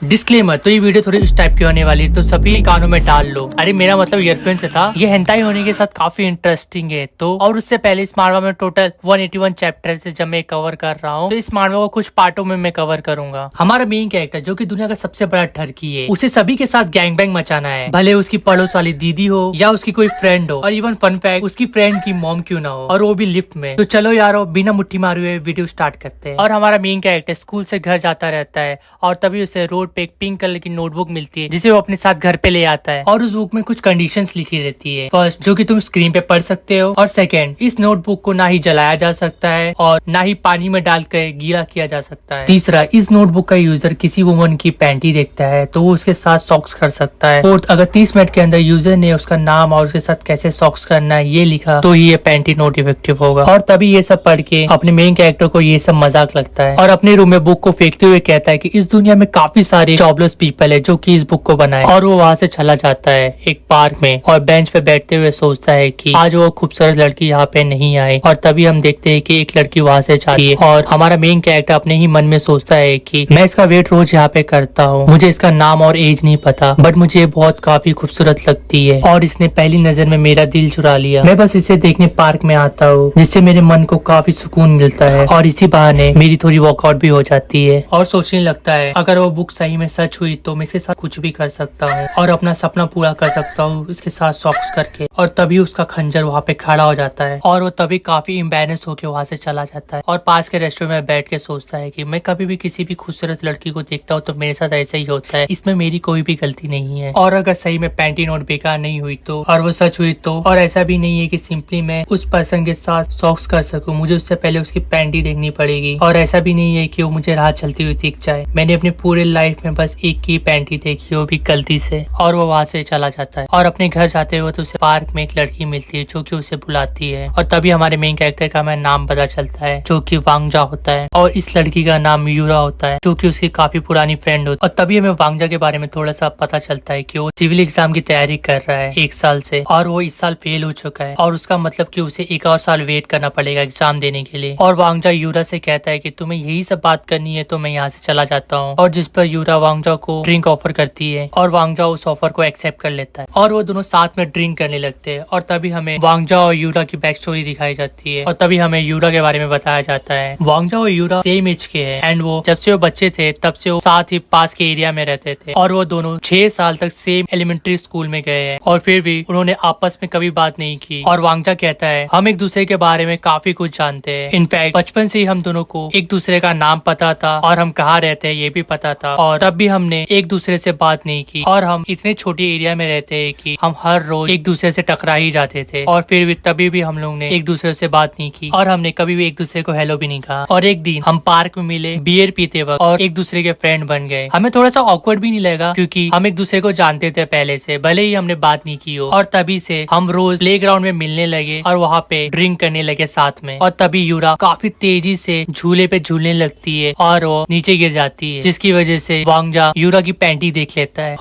Disclaimer, तो ये video थोड़ी इस टाइप की होने वाली है, तो सभी कानों में डाल लो। अरे मेरा मतलब ईयरफोन से था। ये हेंटाई होने के साथ काफी इंटरेस्टिंग है। तो और उससे पहले इस मार्वा में टोटल 181 चैप्टर से जब मैं कवर कर रहा हूँ, तो इस मार्वा को कुछ पार्टों में मैं कवर करूंगा। हमारा मेन कैरेक्टर जो कि दुनिया का सबसे बड़ा ठरकी है, उसे सभी के साथ गैंग बैंग मचाना है, भले उसकी पड़ोस वाली दीदी हो या उसकी कोई फ्रेंड हो, और इवन फन फैक्ट उसकी फ्रेंड की मॉम क्यों ना हो, और वो भी लिफ्ट में। तो चलो यारो, बिना मुट्ठी मारे हुए वीडियो स्टार्ट करते हैं। और हमारा मेन कैरेक्टर स्कूल से घर जाता रहता है, और तभी उसे रोड पे एक पिंक कलर की नोटबुक मिलती है जिसे वो अपने साथ घर पे ले आता है। और उस बुक में कुछ कंडीशंस लिखी रहती है। फर्स्ट, जो कि तुम स्क्रीन पे पढ़ सकते हो, और सेकंड, इस नोटबुक को ना ही जलाया जा सकता है और ना ही पानी में डालकर गीला किया जा सकता है। तीसरा, इस नोटबुक का यूजर किसी वुमन की पैंटी देखता है तो वो उसके साथ सॉक्स कर सकता है। फोर्थ, अगर 30 मिनट के अंदर यूजर ने उसका नाम और उसके साथ कैसे सॉक्स करना है ये लिखा तो ये पैंटी नोट इफेक्टिव होगा। और तभी ये सब पढ़ के अपने मेन कैरेक्टर को ये सब मजाक लगता है और अपने रूम में बुक को फेंकते हुए कहता है कि इस दुनिया में काफी सारे जॉबलेस पीपल है जो कि इस बुक को बनाए। और वो वहाँ से चला जाता है एक पार्क में, और बेंच पे बैठते हुए सोचता है कि आज वो खूबसूरत लड़की यहाँ पे नहीं आई। और तभी हम देखते हैं कि एक लड़की वहाँ से जाती है, और हमारा मेन कैरेक्टर अपने ही मन में सोचता है कि मैं इसका वेट रोज यहाँ पे करता हूँ, मुझे इसका नाम और एज नहीं पता, बट मुझे बहुत काफी खूबसूरत लगती है और इसने पहली नजर में मेरा दिल चुरा लिया। मैं बस इसे देखने पार्क में आता हूँ, जिससे मेरे मन को काफी सुकून मिलता है, और इसी बहाने मेरी थोड़ी वर्कआउट भी हो जाती है। और सोचने लगता है अगर वो बुक सही में सच हुई तो मैं इसके साथ कुछ भी कर सकता हूँ और अपना सपना पूरा कर सकता हूँ इसके साथ सॉक्स करके। और तभी उसका खंजर वहाँ पे खड़ा हो जाता है, और वो तभी काफी एम्बैरेस होकर वहाँ से चला जाता है, और पास के रेस्टोरेंट में बैठ के सोचता है कि मैं कभी भी किसी भी खूबसूरत लड़की को देखता हूँ तो मेरे साथ ऐसा ही होता है, इसमें मेरी कोई भी गलती नहीं है। और अगर सही में पैंटी नोट बेकार नहीं हुई तो, और वो सच हुई तो, और ऐसा भी नहीं है कि सिंपली मैं उस पर्सन के साथ सॉक्स कर सकूं, मुझे उससे पहले उसकी पैंटी देखनी पड़ेगी। और ऐसा भी नहीं है कि वो मुझे राह चलती हुई दिख जाए, मैंने अपनी पूरे लाइफ में बस एक ही पैंटी देखी, वो भी गलती से। और वो वहाँ से चला जाता है, और अपने घर जाते हुए तो उसे पार्क में एक लड़की मिलती है जो कि उसे बुलाती है, और तभी हमारे मेन कैरेक्टर का हमें नाम पता चलता है जो कि वांगजा होता है, और इस लड़की का नाम यूरा होता है जो कि उसकी काफी पुरानी फ्रेंड होती है। और तभी हमें वांगजा के बारे में थोड़ा सा पता चलता है कि वो सिविल एग्जाम की तैयारी कर रहा है 1 साल से, और वो इस साल फेल हो चुका है, और उसका मतलब कि उसे 1 और साल वेट करना पड़ेगा एग्जाम देने के लिए। और वांगजा यूरा से कहता है कि तुम्हें यही सब बात करनी है तो मैं यहाँ से चला जाता हूँ, और जिस पर यूरा वांगजा को ड्रिंक ऑफर करती है, और वांगजा उस ऑफर को एक्सेप्ट कर लेता है, और वो दोनों साथ में ड्रिंक करने लगते हैं। और तभी हमें वांगजा और यूरा की बैक स्टोरी दिखाई जाती है, और तभी हमें यूरा के बारे में बताया जाता है। वांगजा और यूरा सेम एज के हैं, एंड वो जब से वो बच्चे थे तब से वो साथ ही पास के एरिया में रहते थे, और वो दोनों 6 साल तक सेम एलिमेंट्री स्कूल में गए हैं, और फिर भी उन्होंने आपस में कभी बात नहीं की। और वांगजा कहता है हम एक दूसरे के बारे में काफी कुछ जानते हैं, इनफैक्ट बचपन से ही हम दोनों को एक दूसरे का नाम पता था, और हम कहाँ रहते हैं ये भी पता था, और तब भी हमने एक दूसरे से बात नहीं की, और हम इतने छोटे एरिया में रहते हैं कि हम हर रोज एक दूसरे से टकरा ही जाते थे, और फिर भी तभी भी हम लोग ने एक दूसरे से बात नहीं की, और हमने कभी भी एक दूसरे को हेलो भी नहीं कहा। और एक दिन हम पार्क में मिले बियर पीते वक्त, और एक दूसरे के फ्रेंड बन गए। हमें थोड़ा सा ऑकवर्ड भी नहीं लगा क्योंकि हम एक दूसरे को जानते थे पहले से, भले ही हमने बात नहीं की हो। और तभी से हम रोज प्लेग्राउंड में मिलने लगे और वहाँ पे ड्रिंक करने लगे साथ में। और तभी यूरा काफी तेजी से झूले पे झूलने लगती है और वो नीचे गिर जाती है, जिसकी वजह से वांगजा यूरा की पैंटी देख लेता है।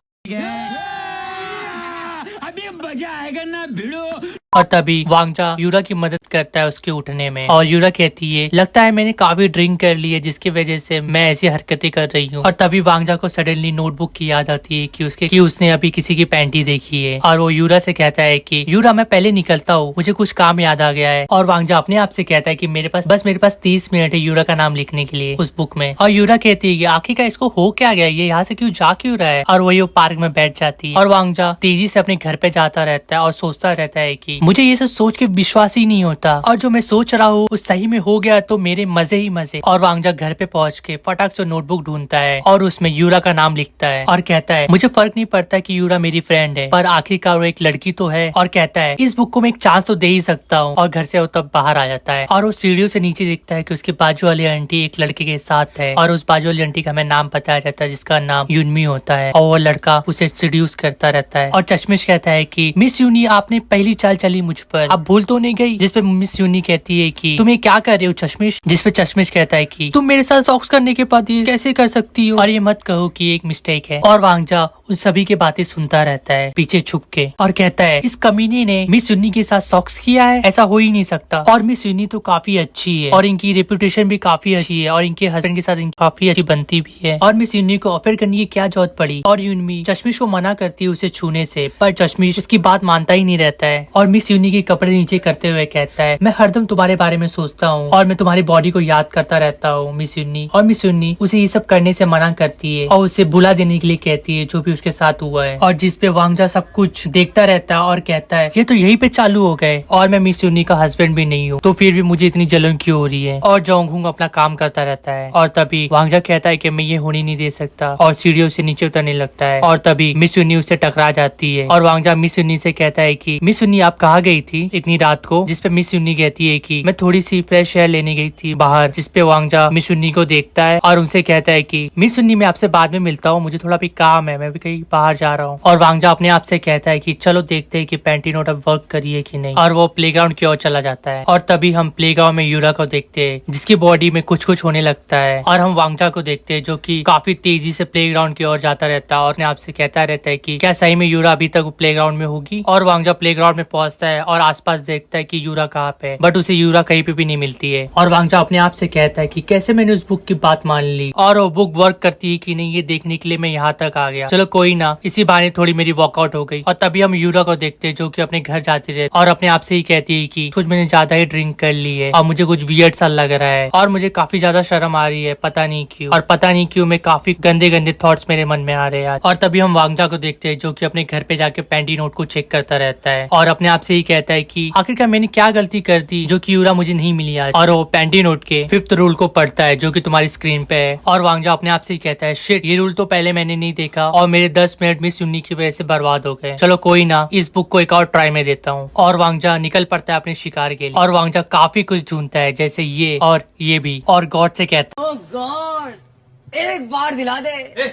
अभी मजा आएगा ना भिड़ो। और तभी वांगजा यूरा की मदद करता है उसके उठने में, और यूरा कहती है लगता है मैंने काफी ड्रिंक कर ली है जिसकी वजह से मैं ऐसी हरकतें कर रही हूँ। और तभी वांगजा को सडनली नोटबुक की याद आती है कि उसने अभी किसी की पैंटी देखी है, और वो यूरा से कहता है कि यूरा मैं पहले निकलता हूँ, मुझे कुछ काम याद आ गया है। और वांगजा अपने आप से कहता है कि मेरे पास 30 मिनट है यूरा का नाम लिखने के लिए उस बुक में। और यूरा कहती है कि आखिरकार इसको हो क्या गया, ये यहाँ से क्यों जा क्यों रहा है। और वही वो पार्क में बैठ जाती है, और वांगजा तेजी से अपने घर पे जाता रहता है और सोचता रहता है कि मुझे ये सब सोच के विश्वास ही नहीं होता, और जो मैं सोच रहा हूँ उस सही में हो गया तो मेरे मजे ही मजे। और वांगजा घर पे पहुंच के फटाक से नोटबुक ढूंढता है और उसमें यूरा का नाम लिखता है, और कहता है मुझे फर्क नहीं पड़ता कि यूरा मेरी फ्रेंड है, पर आखिरकार वो एक लड़की तो है। और कहता है इस बुक को मैं एक चांस तो दे ही सकता हूँ। और घर से वो तब बाहर आ जाता है, और वो सीढ़ियों से नीचे देखता है कि उसकी बाजू वाली आंटी एक लड़के के साथ है, और उस बाजू वाली आंटी का हमें नाम बताया जाता है जिसका नाम यूनमी होता है, और वो लड़का उसे सीड्यूस करता रहता है। और चश्मिश कहता है कि मिस यूनी आपने पहली चाल चली डाली मुझ पर, अब भूल तो नहीं गई। जिसपे मिस यूनी कहती है कि तुम ये क्या कर रहे हो चश्मिश। जिसपे चश्मिश कहता है कि तुम मेरे साथ सॉक्स करने के बाद ये कैसे कर सकती हो, और ये मत कहो कि एक मिस्टेक है। और वांगजा उन सभी की बातें सुनता रहता है पीछे छुप के, और कहता है इस कमीने ने मिस यूनी के साथ सॉक्स किया है, ऐसा हो ही नहीं सकता। और मिस यूनी तो काफी अच्छी है और इनकी रेपुटेशन भी काफी अच्छी है और इनके हस्बैंड के साथ काफी अच्छी बनती भी है। और मिस यूनी को ऑफर करने की क्या जरूरत पड़ी। और यूनी चश्मिश को मना करती है उसे छूने से, पर चश्मिश उसकी बात मानता ही नहीं रहता है। और मिस यूनी के कपड़े नीचे करते हुए कहता है मैं हरदम तुम्हारे बारे में सोचता हूँ और मैं तुम्हारी बॉडी को याद करता रहता हूँ मिस यूनी। और मिस यूनी उसे ये सब करने से मना करती है और उसे भुला देने के लिए कहती है जो भी उसके साथ हुआ है। और जिसपे वांगजा सब कुछ देखता रहता है और कहता है ये तो यहीं पे चालू हो गए और मैं मिस यूनी का हस्बैंड भी नहीं हूँ, तो फिर भी मुझे इतनी जलन क्यों हो रही है। और जोंगहुंग अपना काम करता रहता है और तभी वांगजा कहता है कि मैं ये होने नहीं दे सकता और सीढ़ियों से नीचे उतरने लगता है। और तभी मिस यूनी उससे टकरा जाती है और वांगजा मिस यूनी से कहता है कि मिस यूनी आप कहाँ गई थी इतनी रात को। जिसपे मिस यूनी कहती है कि मैं थोड़ी सी फ्रेश एयर लेने गई थी बाहर। जिसपे वांगजा मिस यूनी को देखता है और उनसे कहता है कि मिस यूनी मैं आपसे बाद में मिलता हूँ, मुझे थोड़ा भी काम है, मैं भी कहीं बाहर जा रहा हूँ। और वांगजा अपने आप से कहता है कि चलो देखते हैं कि पैंटीनोट अब वर्क करी है कि नहीं। और वो प्लेग्राउंड की ओर चला जाता है और तभी हम प्लेग्राउंड में यूरा को देखते हैं जिसकी बॉडी में कुछ कुछ होने लगता है। और हम वांगजा को देखते हैं जो कि काफी तेजी से प्लेग्राउंड की ओर जाता रहता है और अपने आप से कहता रहता है कि क्या सही में यूरा अभी तक प्लेग्राउंड में होगी। और वांगजा प्लेग्राउंड में पहुंचता है और आसपास देखता है कि यूरा कहाँ पे, बट उसे यूरा कहीं पे भी नहीं मिलती है। और वांगजा अपने आप से कहता है कि कैसे मैंने उस बुक की बात मान ली और वो बुक वर्क करती है कि नहीं ये देखने के लिए मैं यहाँ तक आ गया। चलो कोई ना, इसी बहाने थोड़ी मेरी वर्कआउट हो गई। और तभी हम यूरा को देखते हैं जो कि अपने घर जाती रहती और अपने आप से ही कहती है कि कुछ मैंने ज्यादा ही ड्रिंक कर ली है और मुझे कुछ वियर्ड सा लग रहा है और मुझे काफी ज्यादा शर्म आ रही है, पता नहीं क्यों। और पता नहीं क्यों मैं काफी गंदे गंदे थॉट्स मेरे मन में आ रहे हैं। और तभी हम वांगजा को देखते हैं जो कि अपने घर पे जाके पैंटी नोट को चेक करता रहता है और अपने आप से ही कहता है कि आखिरकार मैंने क्या गलती कर दी जो कि यूरा मुझे नहीं मिली आज। और वो पैंटी नोट के 5th रूल को पढ़ता है जो कि तुम्हारी स्क्रीन पे है। और वांगजा अपने आप से ही कहता है शिट, ये रूल तो पहले मैंने नहीं देखा और मेरे 10 मिनट मिस यूनी की वजह से बर्बाद हो गए। चलो कोई ना, इस बुक को एक और ट्राई में देता हूँ। और वांगजा निकल पड़ता है अपने शिकार के लिए और वांगजा काफी कुछ ढूंढता है जैसे ये और ये भी, और गॉड से कहता ओह गॉड एक बार दिला दे।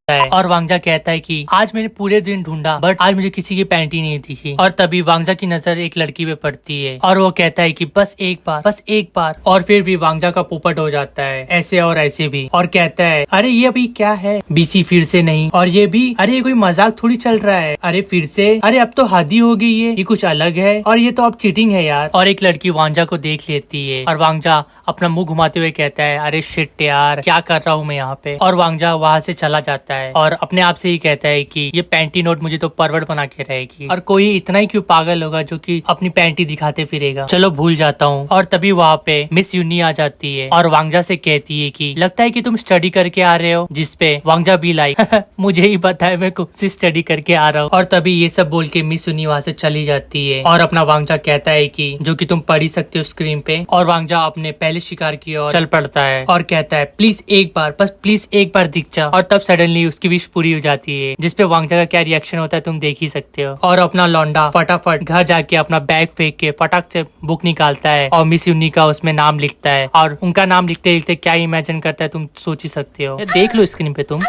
है। और वांगजा कहता है कि आज मैंने पूरे दिन ढूंढा बट आज मुझे किसी की पैंटी नहीं दिखी। और तभी वांगजा की नजर एक लड़की पे पड़ती है और वो कहता है कि बस एक बार, बस एक बार। और फिर भी वांगजा का पोपट हो जाता है ऐसे और ऐसे भी और कहता है अरे ये अभी क्या है, बीसी फिर से नहीं, और ये भी अरे ये कोई मजाक थोड़ी चल रहा है, अरे फिर से, अरे अब तो हद ही हो गई है, ये कुछ अलग है और ये तो अब चीटिंग है यार। और एक लड़की वांगजा को देख लेती है और वांगजा अपना मुंह घुमाते हुए कहता है अरे शिट यार क्या कर रहा हूँ मैं यहाँ पे। और वांगजा वहाँ से चला जाता है और अपने आप से ही कहता है कि ये पैंटी नोट मुझे तो परवट बना के रहेगी और कोई इतना ही क्यों पागल होगा जो कि अपनी पैंटी दिखाते फिरेगा, चलो भूल जाता हूँ। और तभी वहाँ पे मिस यूनी आ जाती है और वांगजा से कहती है कि लगता है कि तुम स्टडी करके आ रहे हो। जिसपे वांगजा भी लाइक मुझे ही पता है मैं कौन सी स्टडी करके आ रहा हूँ। और तभी ये सब बोल के मिस यूनी वहाँ से चली जाती है और अपना वांगजा कहता है कि जो कि तुम पढ़ ही सकते हो स्क्रीन पे। और वांगजा अपने पहले शिकार की ओर चल पड़ता है और कहता है प्लीज एक बार, बस प्लीज एक बार दिख जा। और तब सडनली उसकी विश पूरी हो जाती है जिसपे वांगजा का क्या रिएक्शन होता है तुम देख ही सकते हो। और अपना लौंडा फटाफट घर जाके अपना बैग फेंक के फटाक से बुक निकालता है और मिस यूनी का उसमें नाम लिखता है और उनका नाम लिखते लिखते क्या इमेजिन करता है तुम सोच ही सकते हो, देख लो स्क्रीन पे तुम।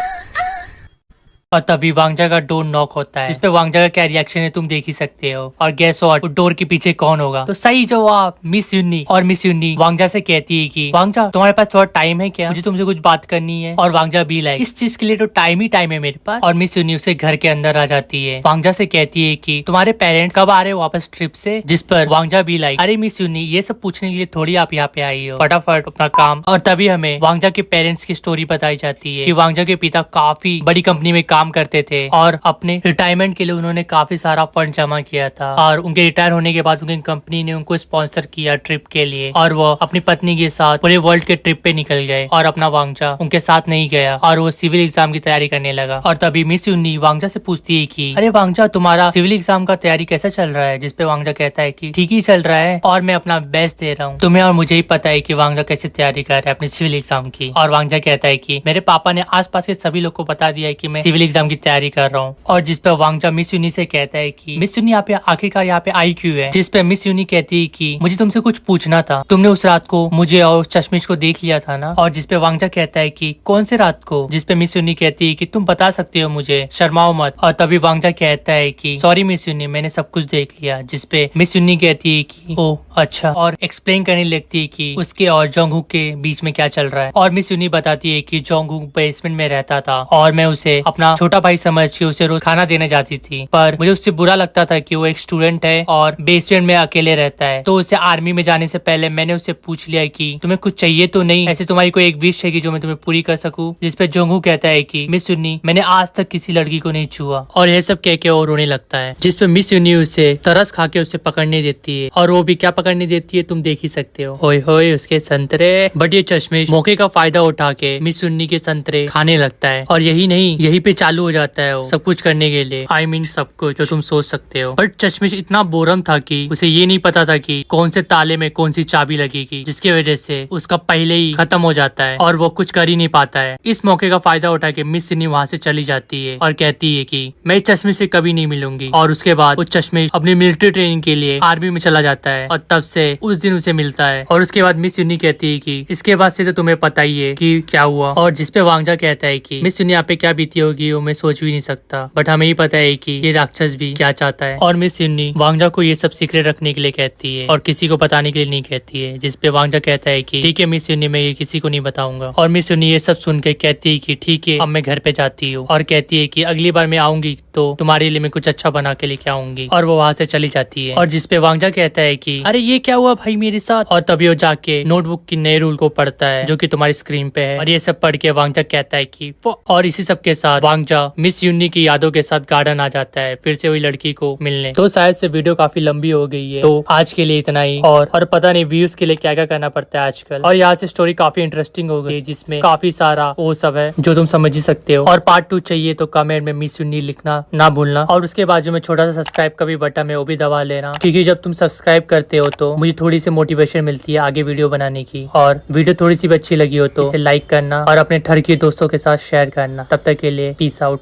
और तभी वांगजा का डोर नॉक होता है जिसपे वांगजा का क्या रिएक्शन है तुम देख ही सकते हो। और गेस व्हाट, डोर के पीछे कौन होगा? तो सही जवाब मिस यूनी। और मिस यूनी वांगजा से कहती है कि वांगजा तुम्हारे पास थोड़ा टाइम है क्या, मुझे तुमसे कुछ बात करनी है। और वांगजा भी लाइक इस चीज के लिए तो टाइम ही टाइम है मेरे पास। और मिस यूनी उसे घर के अंदर आ जाती है। वांगजा से कहती है कि तुम्हारे पेरेंट्स कब आ रहे हो वापस ट्रिप से। जिस पर वांगजा भी लाइक अरे मिस यूनी ये सब पूछने के लिए थोड़ी आप यहाँ पे आई हो, फटाफट अपना काम। और तभी हमें वांगजा के पेरेंट्स की स्टोरी बताई जाती है कि वांगजा के पिता काफी बड़ी कंपनी में काम करते थे और अपने रिटायरमेंट के लिए उन्होंने काफी सारा फंड जमा किया था और उनके रिटायर होने के बाद उनकी कंपनी ने उनको स्पॉन्सर किया ट्रिप के लिए और वो अपनी पत्नी के साथ पूरे वर्ल्ड के ट्रिप पे निकल गए। और अपना वांगजा उनके साथ नहीं गया और वो सिविल एग्जाम की तैयारी करने लगा। और तभी मिस यूनी वांगजा से पूछती है कि अरे वांगजा तुम्हारा सिविल एग्जाम का तैयारी कैसा चल रहा है। जिसपे वांगजा कहता है कि ठीक ही चल रहा है और मैं अपना बेस्ट दे रहा हूँ। तुम्हें और मुझे ही पता है कि वांगजा कैसे तैयारी कर रहा है अपने सिविल एग्जाम की। और वांगजा कहता है कि मेरे पापा ने आसपास के सभी लोग को बता दिया है कि मैं सिविल एग्जाम की तैयारी कर रहा हूँ। और जिसपे वांगजा मिस यूनी से कहता है कि मिस यूनी यहाँ पे आखिरकार यहाँ पे आई क्यों है। जिसपे मिस यूनी कहती है कि मुझे तुमसे कुछ पूछना था, तुमने उस रात को मुझे और चश्मिश को देख लिया था ना। और जिसपे वांगजा कहता है कि कौन से रात को। जिसपे मिस यूनी कहती है कि तुम बता सकते हो मुझे, शर्माओ मत। और तभी वांगजा कहता है कि सॉरी मिस यूनी, मैंने सब कुछ देख लिया। जिसपे मिस यूनी कहती है कि ओह अच्छा, और एक्सप्लेन करने लगती है कि उसके और जोंगहुक के बीच में क्या चल रहा है। और मिस यूनी बताती है कि जोंगहुक बेसमेंट में रहता था और मैं उसे अपना छोटा भाई समझ के उसे रोज खाना देने जाती थी, पर मुझे उससे बुरा लगता था कि वो एक स्टूडेंट है और बेसमेंट में अकेले रहता है। तो उसे आर्मी में जाने से पहले मैंने उससे पूछ लिया कि तुम्हें कुछ चाहिए तो नहीं, ऐसे तुम्हारी कोई एक विश है कि जो मैं तुम्हें पूरी कर सकूं। जिसपे जोंगहुक कहता है कि मिस यूनी, मैंने आज तक किसी लड़की को नहीं छुआ। और यह सब कह के और रोने लगता है। जिसपे मिस यूनी उसे तरस खा के उसे पकड़ने देती है, और वो भी क्या पकड़ने देती है तुम देख ही सकते हो। होय होय उसके संतरे। बट ये चश्मिश मौके का फायदा उठा के मिस यूनी के संतरे खाने लगता है। और यही नहीं, यही पे चालू हो जाता है वो सब कुछ करने के लिए। I mean सब कुछ जो तुम सोच सकते हो। बट चश्मिश इतना बोरम था कि उसे ये नहीं पता था कि कौन से ताले में कौन सी चाबी लगेगी, जिसकी वजह से उसका पहले ही खत्म हो जाता है और वो कुछ कर ही नहीं पाता है। इस मौके का फायदा उठा के मिस यूनी वहाँ से चली जाती है और कहती है कि मैं इस चश्मिश से कभी नहीं मिलूंगी। और उसके बाद वो चश्मिश अपनी मिलिट्री ट्रेनिंग के लिए आर्मी में चला जाता है और तब से उस दिन उसे मिलता है। और उसके बाद मिस यूनी कहती है कि इसके बाद से तो तुम्हें पता ही है कि क्या हुआ। और जिसपे वांगजा कहता है कि मिस यूनी यहाँ पे क्या बीती होगी वो मैं सोच भी नहीं सकता, बट हमें ही पता है कि ये राक्षस भी क्या चाहता है। और मिस यूनी वांगजा को ये सब सीक्रेट रखने के लिए कहती है और किसी को बताने के लिए नहीं कहती है। जिसपे वांगजा कहता है कि ठीक है मिस यूनी, मैं ये किसी को नहीं बताऊंगा। और मिस यूनी ये सब सुन के कहती है कि ठीक है अब मैं घर पे जाती हूँ, और कहती है कि अगली बार मैं आऊंगी तो तुम्हारे लिए मैं कुछ अच्छा बना के लेके आऊंगी। और वो वहाँ से चली जाती है। और जिसपे वांगजा कहता है कि अरे ये क्या हुआ भाई मेरे साथ। और तभी वो जाके नोटबुक की नए रूल को पढ़ता है जो कि तुम्हारी स्क्रीन पे है। और ये सब पढ़ के वांगजा कहता है कि और इसी सब के साथ वांगजा मिस यूनी की यादों के साथ गार्डन आ जाता है फिर से वही लड़की को मिलने। तो शायद से वीडियो काफी लंबी हो गई है, तो आज के लिए इतना ही। और पता नहीं व्यूज के लिए क्या क्या करना पड़ता है आजकल। और यहाँ से स्टोरी काफी इंटरेस्टिंग हो गई जिसमें काफी सारा वो सब है जो तुम समझ ही सकते हो। और पार्ट 2 चाहिए तो कमेंट में मिस यूनी लिखना ना भूलना। और उसके बाजू में छोटा सा सब्सक्राइब का भी बटन है, वो भी दबा लेना, क्योंकि जब तुम सब्सक्राइब करते हो तो मुझे थोड़ी सी मोटिवेशन मिलती है आगे वीडियो बनाने की। और वीडियो थोड़ी सी भी अच्छी लगी हो तो इसे लाइक करना और अपने ठरकी दोस्तों के साथ शेयर करना। तब तक के लिए पीस आउट।